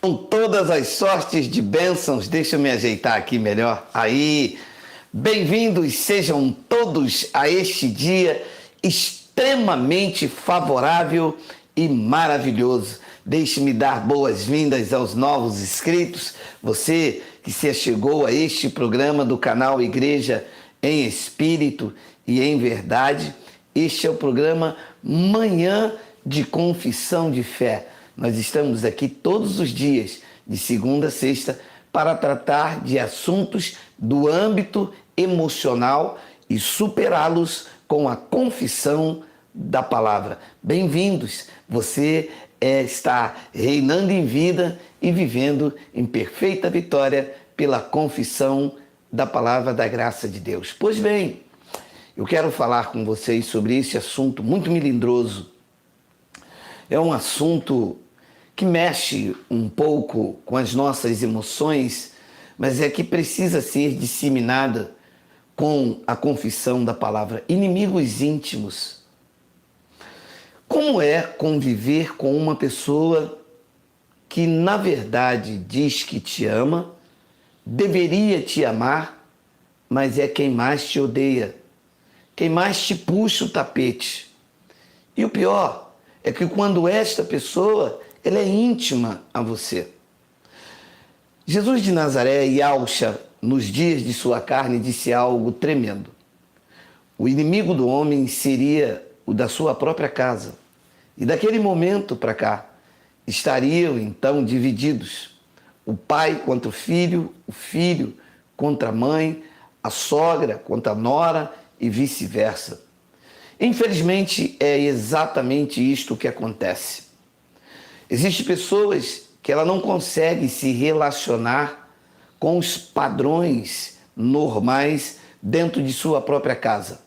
Com todas as sortes de bênçãos, deixa eu me ajeitar aqui melhor. Aí, bem-vindos sejam todos a este dia extremamente favorável e maravilhoso. Deixe-me dar boas-vindas aos novos inscritos, você que se chegou a este programa do canal Igreja em Espírito e em Verdade. Este é o programa Manhã de Confissão de Fé. Nós estamos aqui todos os dias, de segunda a sexta, para tratar de assuntos do âmbito emocional e superá-los com a confissão da palavra. Bem-vindos! Você está reinando em vida e vivendo em perfeita vitória pela confissão da palavra da graça de Deus. Pois bem, eu quero falar com vocês sobre esse assunto muito melindroso. É um assunto que mexe um pouco com as nossas emoções, mas é que precisa ser disseminada com a confissão da palavra. Inimigos íntimos. Como é conviver com uma pessoa que, na verdade, diz que te ama, deveria te amar, mas é quem mais te odeia, quem mais te puxa o tapete? E o pior é que quando esta pessoa ela é íntima a você. Jesus de Nazaré, Yahshua, nos dias de sua carne, disse algo tremendo. O inimigo do homem seria o da sua própria casa. E daquele momento para cá, estariam então divididos. O pai contra o filho contra a mãe, a sogra contra a nora e vice-versa. Infelizmente, é exatamente isto que acontece. Existem pessoas que ela não consegue se relacionar com os padrões normais dentro de sua própria casa.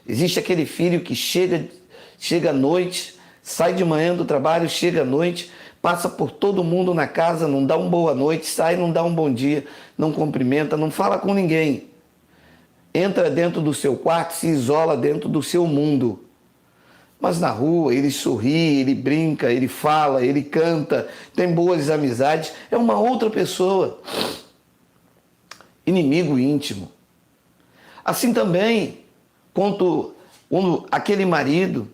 Existe aquele filho que chega à noite, sai de manhã do trabalho, chega à noite, passa por todo mundo na casa, não dá uma boa noite, sai, não dá um bom dia, não cumprimenta, não fala com ninguém. Entra dentro do seu quarto, se isola dentro do seu mundo. Mas na rua ele sorri, ele brinca, ele fala, ele canta, tem boas amizades, é uma outra pessoa. Inimigo íntimo. Assim também quanto aquele marido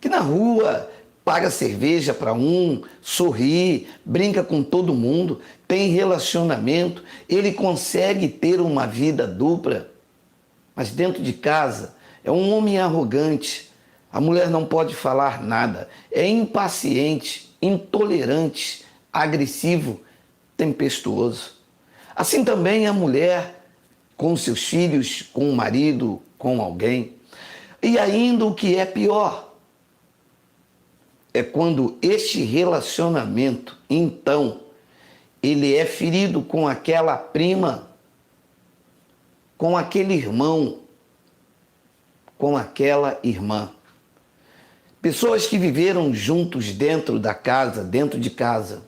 que na rua paga cerveja para um, sorri, brinca com todo mundo, tem relacionamento, ele consegue ter uma vida dupla, mas dentro de casa é um homem arrogante. A mulher não pode falar nada, é impaciente, intolerante, agressivo, tempestuoso. Assim também a mulher com seus filhos, com o marido, com alguém. E ainda o que é pior é quando este relacionamento, então, ele é ferido com aquela prima, com aquele irmão, com aquela irmã. Pessoas que viveram juntos dentro de casa,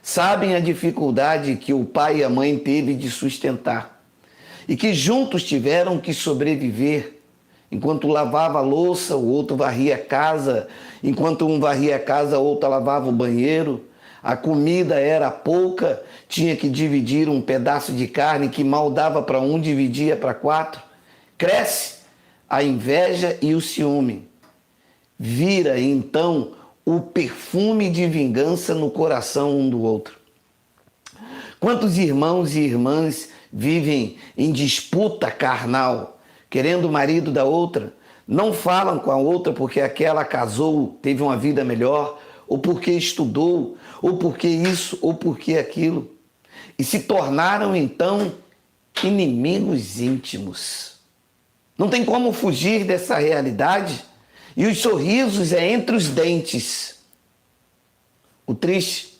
sabem a dificuldade que o pai e a mãe teve de sustentar e que juntos tiveram que sobreviver. Enquanto lavava a louça, o outro varria a casa, enquanto um varria a casa, o outro lavava o banheiro. A comida era pouca, tinha que dividir um pedaço de carne que mal dava para um, dividia para 4. Cresce a inveja e o ciúme. Vira, então, o perfume de vingança no coração um do outro. Quantos irmãos e irmãs vivem em disputa carnal, querendo o marido da outra, não falam com a outra porque aquela casou, teve uma vida melhor, ou porque estudou, ou porque isso, ou porque aquilo, e se tornaram, então, inimigos íntimos. Não tem como fugir dessa realidade. E os sorrisos é entre os dentes. O triste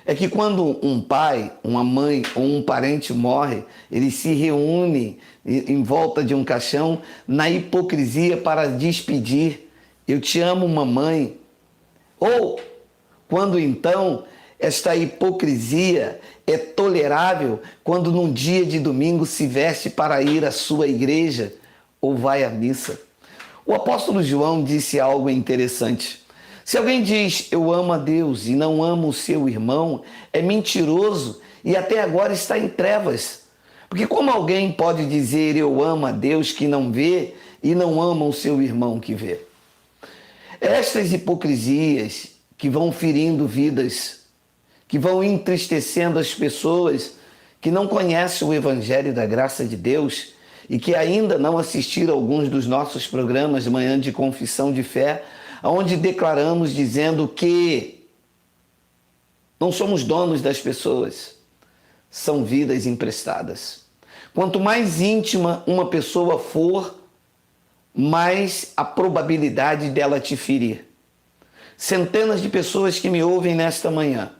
é que quando um pai, uma mãe ou um parente morre, eles se reúnem em volta de um caixão na hipocrisia para despedir. Eu te amo, mamãe. Ou quando então esta hipocrisia é tolerável quando num dia de domingo se veste para ir à sua igreja ou vai à missa. O apóstolo João disse algo interessante. Se alguém diz eu amo a Deus e não ama o seu irmão, é mentiroso e até agora está em trevas. Porque como alguém pode dizer eu amo a Deus que não vê e não ama o seu irmão que vê? Estas hipocrisias que vão ferindo vidas, que vão entristecendo as pessoas que não conhecem o Evangelho da graça de Deus e que ainda não assistiram a alguns dos nossos programas de manhã de confissão de fé, onde declaramos dizendo que não somos donos das pessoas, são vidas emprestadas. Quanto mais íntima uma pessoa for, mais a probabilidade dela te ferir. Centenas de pessoas que me ouvem nesta manhã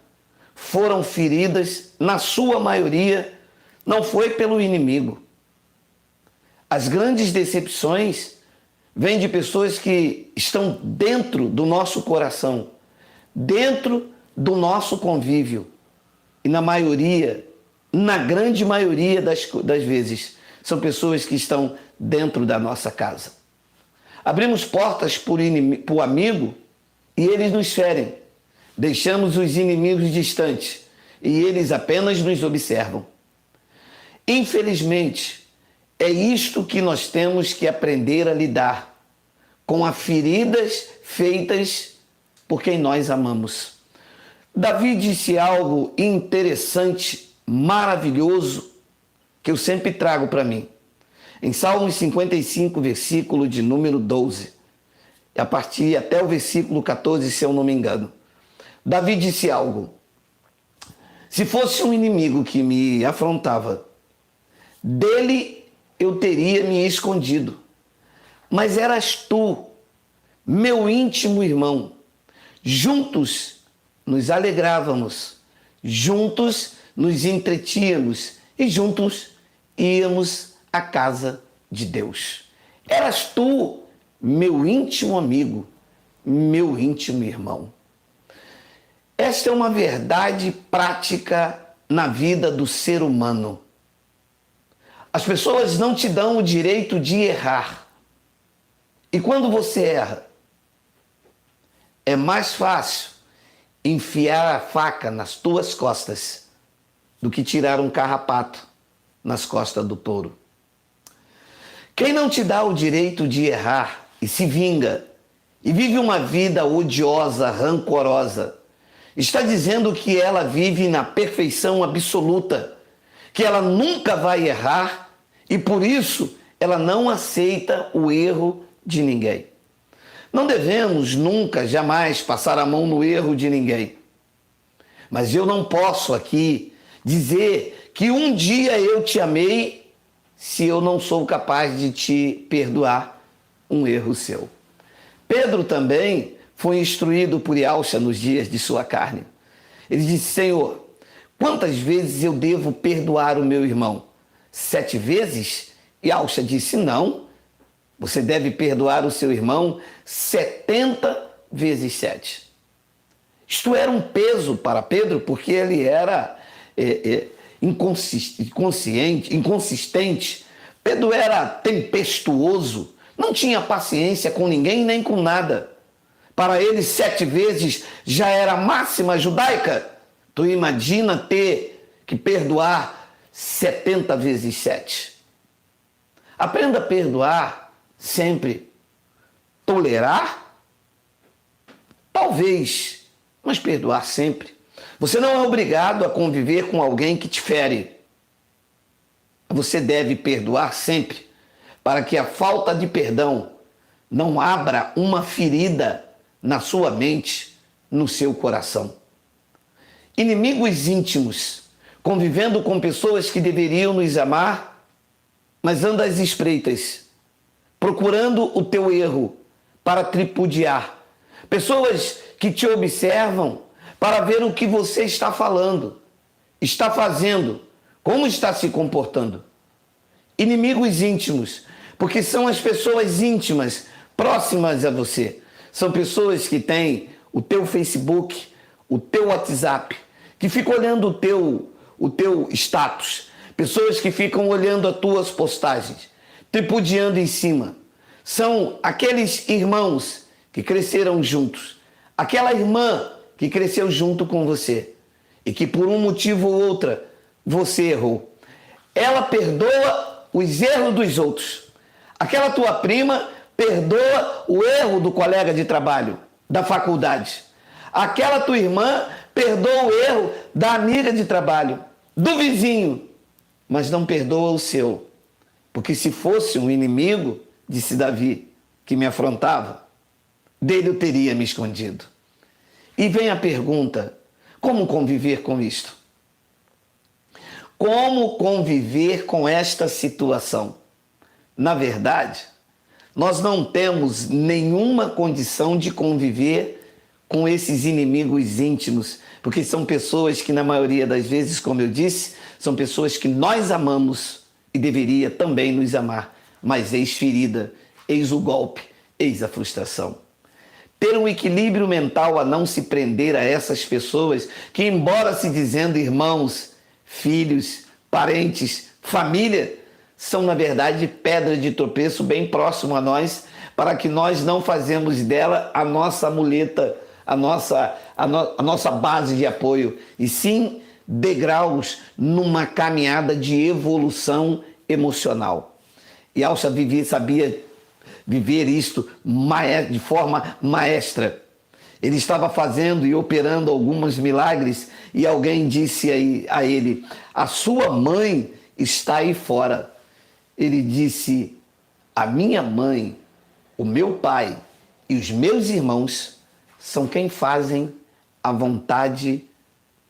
foram feridas, na sua maioria, não foi pelo inimigo. As grandes decepções vêm de pessoas que estão dentro do nosso coração, dentro do nosso convívio. E na grande maioria das vezes, são pessoas que estão dentro da nossa casa. Abrimos portas para o amigo e eles nos ferem. Deixamos os inimigos distantes e eles apenas nos observam. Infelizmente, é isto que nós temos que aprender a lidar com as feridas feitas por quem nós amamos. Davi disse algo interessante, maravilhoso, que eu sempre trago para mim. Em Salmos 55, versículo de número 12, a partir até o versículo 14, se eu não me engano. Davi disse algo: se fosse um inimigo que me afrontava, dele eu teria me escondido. Mas eras tu, meu íntimo irmão. Juntos nos alegrávamos, juntos nos entretínhamos e juntos íamos à casa de Deus. Eras tu, meu íntimo amigo, meu íntimo irmão. Esta é uma verdade prática na vida do ser humano. As pessoas não te dão o direito de errar. E quando você erra, é mais fácil enfiar a faca nas tuas costas do que tirar um carrapato nas costas do touro. Quem não te dá o direito de errar e se vinga e vive uma vida odiosa, rancorosa, está dizendo que ela vive na perfeição absoluta, que ela nunca vai errar e por isso ela não aceita o erro de ninguém. Não devemos nunca, jamais passar a mão no erro de ninguém. Mas eu não posso aqui dizer que um dia eu te amei se eu não sou capaz de te perdoar um erro seu. Pedro também foi instruído por Yalcha nos dias de sua carne. Ele disse: Senhor, quantas vezes eu devo perdoar o meu irmão? 7 vezes? Yalcha disse: não, você deve perdoar o seu irmão 70 vezes 7. Isto era um peso para Pedro, porque ele era inconsistente. Pedro era tempestuoso, não tinha paciência com ninguém nem com nada. Para ele, 7 vezes já era a máxima judaica. Tu imagina ter que perdoar 70 vezes 7. Aprenda a perdoar sempre. Tolerar? Talvez, mas perdoar sempre. Você não é obrigado a conviver com alguém que te fere. Você deve perdoar sempre, para que a falta de perdão não abra uma ferida na sua mente, no seu coração. Inimigos íntimos, convivendo com pessoas que deveriam nos amar, mas andam às espreitas, procurando o teu erro para tripudiar. Pessoas que te observam para ver o que você está falando, está fazendo, como está se comportando. Inimigos íntimos, porque são as pessoas íntimas, próximas a você. São pessoas que têm o teu Facebook, o teu WhatsApp, que ficam olhando o teu status. Pessoas que ficam olhando as tuas postagens, tripudiando em cima. São aqueles irmãos que cresceram juntos, aquela irmã que cresceu junto com você e que por um motivo ou outra você errou. Ela perdoa os erros dos outros. Aquela tua prima perdoa o erro do colega de trabalho, da faculdade. Aquela tua irmã perdoa o erro da amiga de trabalho, do vizinho, mas não perdoa o seu. Porque se fosse um inimigo, disse Davi, que me afrontava, dele eu teria me escondido. E vem a pergunta, como conviver com isto? Como conviver com esta situação? Na verdade, nós não temos nenhuma condição de conviver com esses inimigos íntimos, porque são pessoas que, na maioria das vezes, como eu disse, são pessoas que nós amamos e deveria também nos amar, mas eis ferida, eis o golpe, eis a frustração. Ter um equilíbrio mental a não se prender a essas pessoas que, embora se dizendo irmãos, filhos, parentes, família, são na verdade pedra de tropeço bem próximo a nós, para que nós não fazemos dela a nossa muleta, a nossa base de apoio, e sim degraus numa caminhada de evolução emocional. E Alcha sabia viver isto de forma maestra. Ele estava fazendo e operando alguns milagres e alguém disse a ele, a sua mãe está aí fora. Ele disse, a minha mãe, o meu pai e os meus irmãos são quem fazem a vontade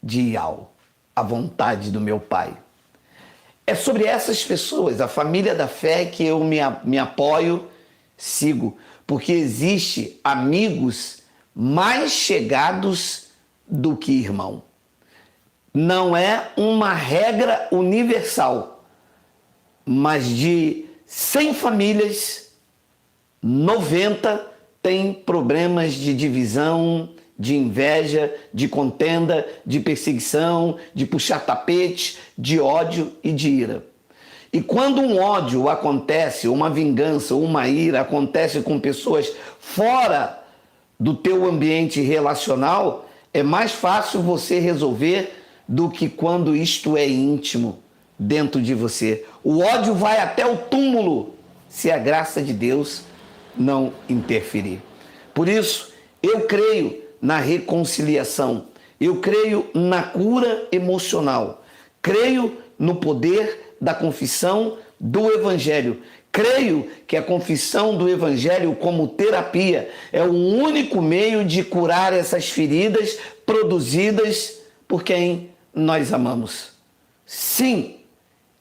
de Iau, a vontade do meu pai. É sobre essas pessoas, a família da fé, que eu me apoio, sigo, porque existe amigos mais chegados do que irmão. Não é uma regra universal, mas de 100 famílias, 90 têm problemas de divisão, de inveja, de contenda, de perseguição, de puxar tapete, de ódio e de ira. E quando um ódio acontece, uma vingança, uma ira acontece com pessoas fora do teu ambiente relacional, é mais fácil você resolver do que quando isto é íntimo dentro de você. O ódio vai até o túmulo se a graça de Deus não interferir. Por isso, eu creio na reconciliação, eu creio na cura emocional, creio no poder da confissão do Evangelho. Creio que a confissão do Evangelho como terapia é o único meio de curar essas feridas produzidas por quem nós amamos. Sim,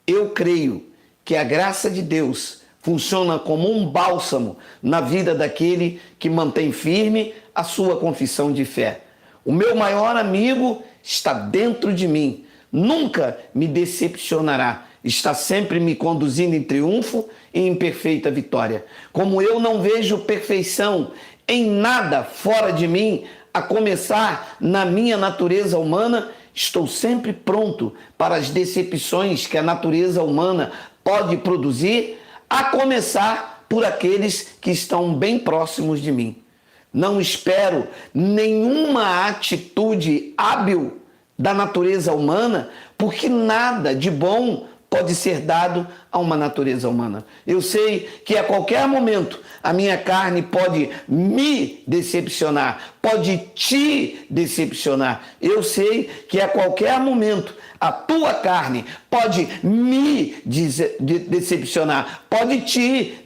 eu creio que a graça de Deus funciona como um bálsamo na vida daquele que mantém firme a sua confissão de fé. O meu maior amigo está dentro de mim, nunca me decepcionará, está sempre me conduzindo em triunfo e em perfeita vitória. Como eu não vejo perfeição em nada fora de mim, a começar na minha natureza humana, estou sempre pronto para as decepções que a natureza humana pode produzir, a começar por aqueles que estão bem próximos de mim. Não espero nenhuma atitude hábil da natureza humana, porque nada de bom pode ser dado a uma natureza humana. Eu sei que a qualquer momento a minha carne pode me decepcionar, pode te decepcionar. Eu sei que a qualquer momento a tua carne pode me decepcionar, pode te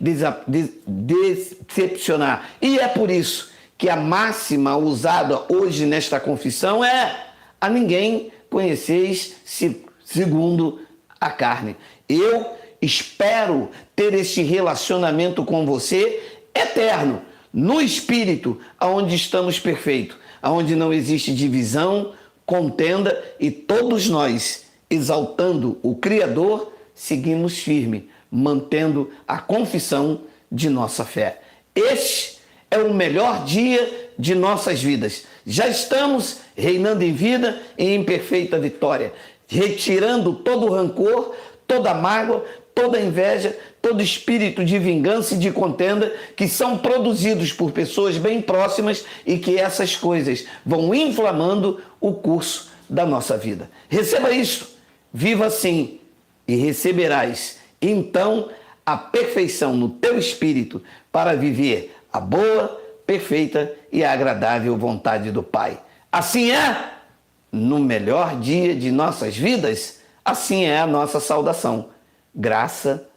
decepcionar. E é por isso que a máxima usada hoje nesta confissão é: a ninguém conheceis segundo a carne. Eu espero ter este relacionamento com você eterno, no Espírito, aonde estamos perfeitos, aonde não existe divisão, contenda, e todos nós, exaltando o Criador, seguimos firme, mantendo a confissão de nossa fé. Este é o melhor dia de nossas vidas. Já estamos reinando em vida e em perfeita vitória, retirando todo o rancor, toda a mágoa, toda a inveja, todo espírito de vingança e de contenda que são produzidos por pessoas bem próximas e que essas coisas vão inflamando o curso da nossa vida. Receba isto, viva assim e receberás então a perfeição no teu espírito para viver a boa, perfeita e agradável vontade do Pai. Assim é no melhor dia de nossas vidas, assim é a nossa saudação. Graça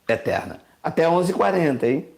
eterna. Até 11h40, hein?